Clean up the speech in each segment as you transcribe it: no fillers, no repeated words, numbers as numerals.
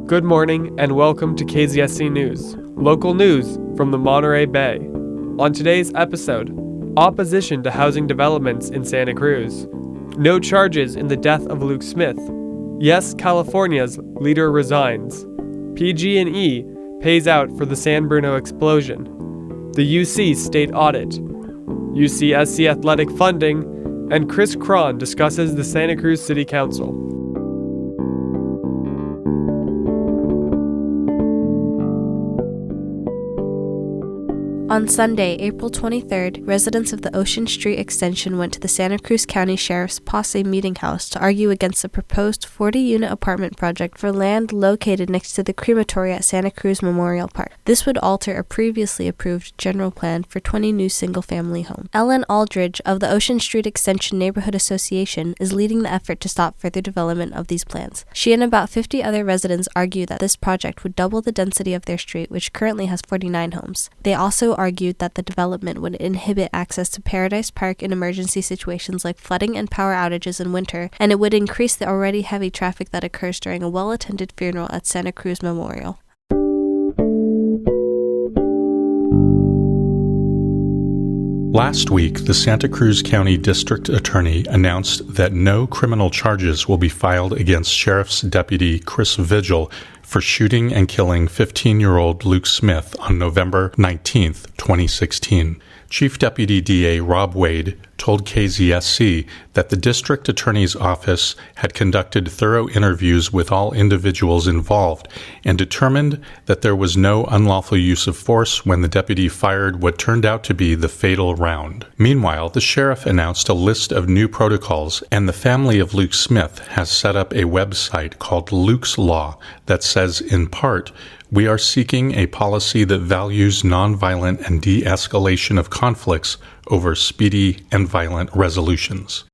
Good morning and welcome to KZSC News, local news from the Monterey Bay. On today's episode, opposition to housing developments in Santa Cruz, no charges in the death of Luke Smith, yes, California's leader resigns, PG&E pays out for the San Bruno explosion, the UC state audit, UCSC athletic funding, and Chris Krohn discusses the Santa Cruz City Council. On Sunday, April 23rd, residents of the Ocean Street Extension went to the Santa Cruz County Sheriff's Posse Meeting House to argue against the proposed 40-unit apartment project for land located next to the crematory at Santa Cruz Memorial Park. This would alter a previously approved general plan for 20 new single-family homes. Ellen Aldridge of the Ocean Street Extension Neighborhood Association is leading the effort to stop further development of these plans. She and about 50 other residents argue that this project would double the density of their street, which currently has 49 homes. They also argued that the development would inhibit access to Paradise Park in emergency situations like flooding and power outages in winter, and it would increase the already heavy traffic that occurs during a well-attended funeral at Santa Cruz Memorial. Last week, the Santa Cruz County District Attorney announced that no criminal charges will be filed against Sheriff's Deputy Chris Vigil for shooting and killing 15-year-old Luke Smith on November 19, 2016. Chief Deputy DA Rob Wade told KZSC that the District Attorney's Office had conducted thorough interviews with all individuals involved and determined that there was no unlawful use of force when the deputy fired what turned out to be the fatal round. Meanwhile, the sheriff announced a list of new protocols, and the family of Luke Smith has set up a website called Luke's Law that says, in part, "We are seeking a policy that values nonviolent and de-escalation of conflicts over speedy and violent resolutions."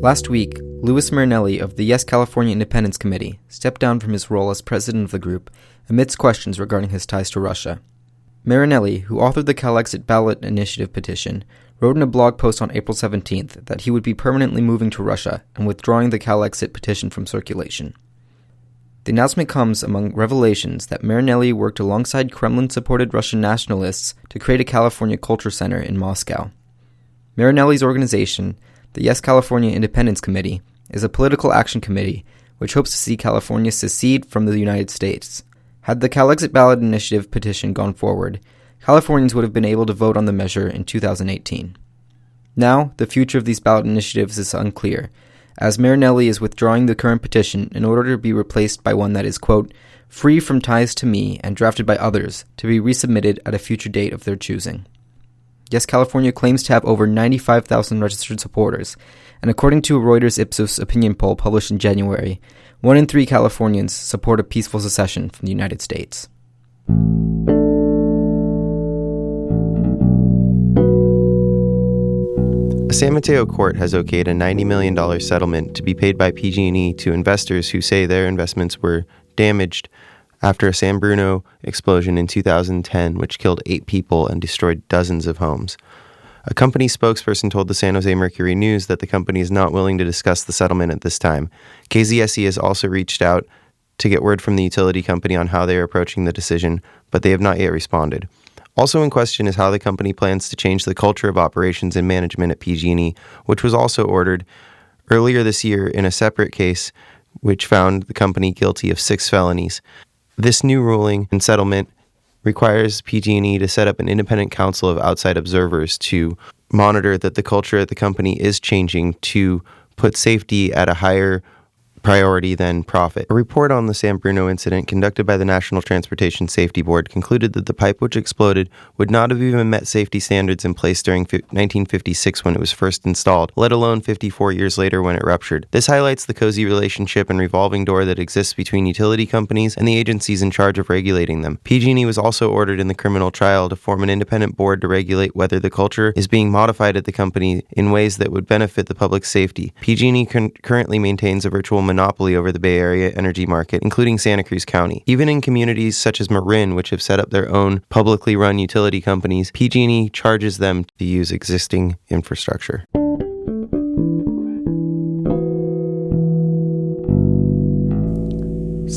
Last week, Louis Marinelli of the Yes California Independence Committee stepped down from his role as president of the group amidst questions regarding his ties to Russia. Marinelli, who authored the CalExit ballot initiative petition, wrote in a blog post on April 17th that he would be permanently moving to Russia and withdrawing the CalExit petition from circulation. The announcement comes among revelations that Marinelli worked alongside Kremlin-supported Russian nationalists to create a California culture center in Moscow. Marinelli's organization, the Yes California Independence Committee, is a political action committee which hopes to see California secede from the United States. Had the CalExit ballot initiative petition gone forward, Californians would have been able to vote on the measure in 2018. Now, the future of these ballot initiatives is unclear, as Marinelli is withdrawing the current petition in order to be replaced by one that is, quote, "free from ties to me and drafted by others to be resubmitted at a future date of their choosing." Yes California claims to have over 95,000 registered supporters, and according to a Reuters Ipsos opinion poll published in January, 1 in 3 Californians support a peaceful secession from the United States. A San Mateo court has okayed a $90 million settlement to be paid by PG&E to investors who say their investments were damaged after a San Bruno explosion in 2010, which killed 8 people and destroyed dozens of homes. A company spokesperson told the San Jose Mercury News that the company is not willing to discuss the settlement at this time. KZSC has also reached out to get word from the utility company on how they are approaching the decision, but they have not yet responded. Also in question is how the company plans to change the culture of operations and management at PG&E, which was also ordered earlier this year in a separate case which found the company guilty of 6 felonies. This new ruling and settlement requires PG&E to set up an independent council of outside observers to monitor that the culture at the company is changing to put safety at a higher priority than profit. A report on the San Bruno incident conducted by the National Transportation Safety Board concluded that the pipe which exploded would not have even met safety standards in place during 1956 when it was first installed, let alone 54 years later when it ruptured. This highlights the cozy relationship and revolving door that exists between utility companies and the agencies in charge of regulating them. PG&E was also ordered in the criminal trial to form an independent board to regulate whether the culture is being modified at the company in ways that would benefit the public's safety. PG&E currently maintains a virtual monopoly over the Bay Area energy market, including Santa Cruz County. Even in communities such as Marin, which have set up their own publicly run utility companies, PG&E charges them to use existing infrastructure.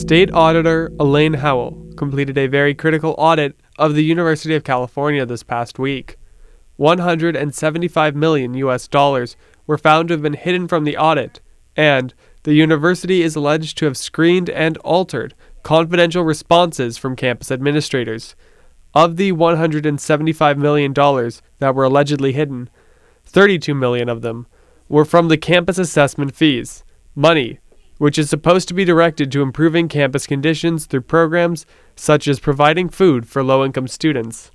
State Auditor Elaine Howell completed a very critical audit of the University of California this past week. $175 million were found to have been hidden from the audit, and the university is alleged to have screened and altered confidential responses from campus administrators. Of the $175 million that were allegedly hidden, $32 million of them were from the campus assessment fees, money which is supposed to be directed to improving campus conditions through programs such as providing food for low-income students.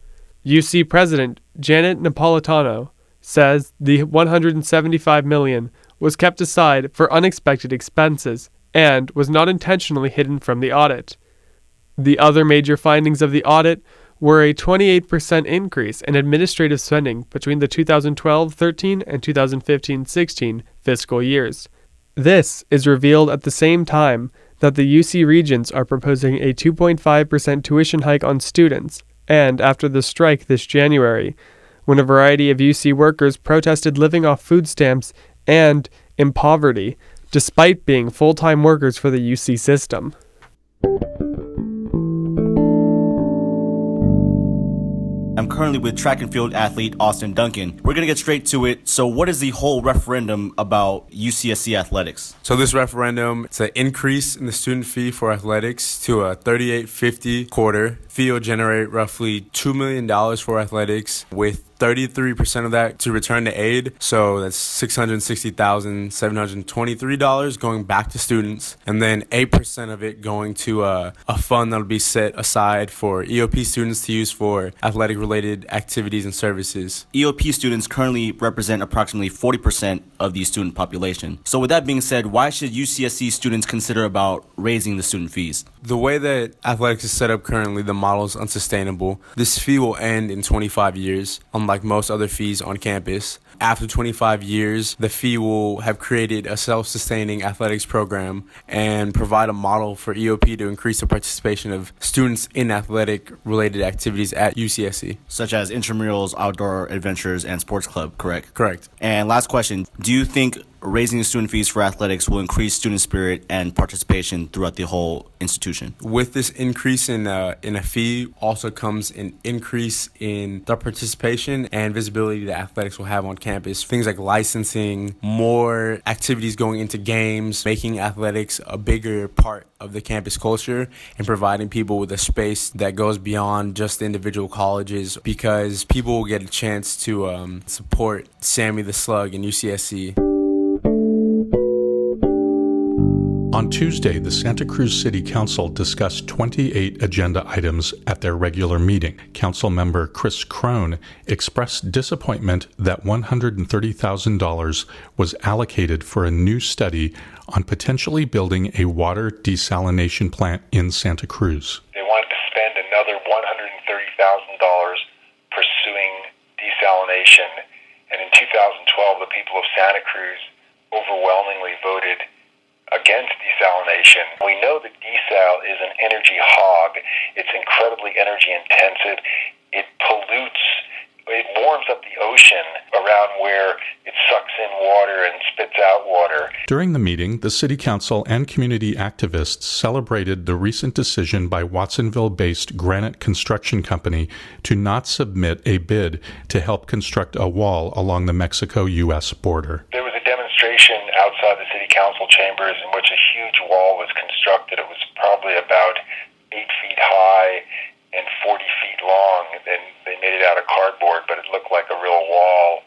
UC President Janet Napolitano says the $175 million was kept aside for unexpected expenses and was not intentionally hidden from the audit. The other major findings of the audit were a 28% increase in administrative spending between the 2012-13 and 2015-16 fiscal years. This is revealed at the same time that the UC Regents are proposing a 2.5% tuition hike on students, and after the strike this January, when a variety of UC workers protested living off food stamps and in poverty, despite being full-time workers for the UC system. I'm currently with track and field athlete Austin Duncan. We're going to get straight to it. So what is the whole referendum about UCSC athletics? So this referendum, it's an increase in the student fee for athletics to a $38.50 quarter. Fee will generate roughly $2 million for athletics, with 33% of that to return to aid, so that's $660,723 going back to students, and then 8% of it going to a fund that'll be set aside for EOP students to use for athletic-related activities and services. EOP students currently represent approximately 40% of the student population. So with that being said, why should UCSC students consider about raising the student fees? The way that athletics is set up currently, the model is unsustainable. This fee will end in 25 years, unlike most other fees on campus. After 25 years, the fee will have created a self-sustaining athletics program and provide a model for EOP to increase the participation of students in athletic-related activities at UCSC. Such as intramurals, outdoor adventures, and sports club, correct? Correct. And last question, do you think raising the student fees for athletics will increase student spirit and participation throughout the whole institution? With this increase in a fee also comes an increase in the participation and visibility that athletics will have on campus. Things like licensing, more activities going into games, making athletics a bigger part of the campus culture, and providing people with a space that goes beyond just individual colleges, because people will get a chance to support Sammy the Slug and UCSC. On Tuesday, the Santa Cruz City Council discussed 28 agenda items at their regular meeting. Council member Chris Krohn expressed disappointment that $130,000 was allocated for a new study on potentially building a water desalination plant in Santa Cruz. They wanted to spend another $130,000 pursuing desalination, and in 2012, the people of Santa Cruz overwhelmingly voted against desalination. We know that desal is an energy hog. It's incredibly energy intensive. It pollutes, it warms up the ocean around where it sucks in water and spits out water. During the meeting, the City Council and community activists celebrated the recent decision by Watsonville-based Granite Construction Company to not submit a bid to help construct a wall along the Mexico-U.S. border. There was a demonstration outside the City Council chambers in which a huge wall was constructed. It was probably about 8 feet high and 40 feet long. And they made it out of cardboard, but it looked like a real wall,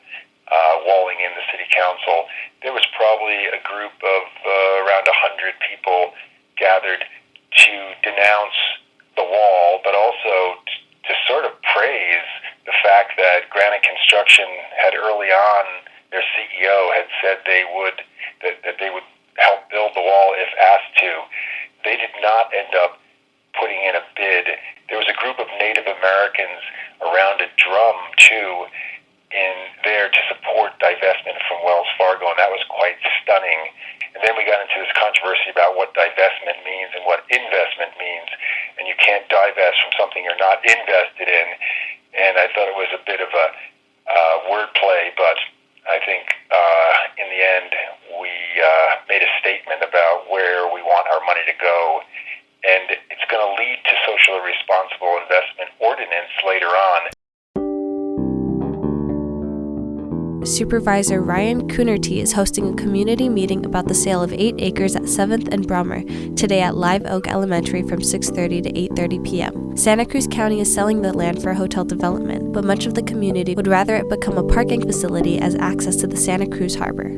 walling in the City Council. There was probably a group of around 100 people gathered to denounce the wall, but also to sort of praise the fact that Granite Construction had early on, their CEO had said that they would help build the wall if asked to. They did not end up putting in a bid. There was a group of Native Americans around a drum, too, in there to support divestment from Wells Fargo, and that was quite stunning. And then we got into this controversy about what divestment means and what investment means, and you can't divest from something you're not invested in. And I thought it was a bit of a wordplay, but I think in the end we made a statement about where we want our money to go, Supervisor Ryan Coonerty is hosting a community meeting about the sale of 8 acres at 7th and Brommer today at Live Oak Elementary from 6:30 to 8:30 p.m. Santa Cruz County is selling the land for a hotel development, but much of the community would rather it become a parking facility as access to the Santa Cruz Harbor.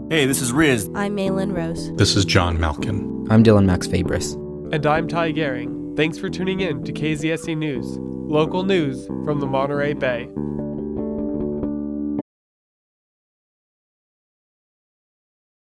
Hey, this is Riz. I'm Maelin Rose. This is John Malkin. I'm Dylan Max Fabris. And I'm Ty Goering. Thanks for tuning in to KZSC News, local news from the Monterey Bay.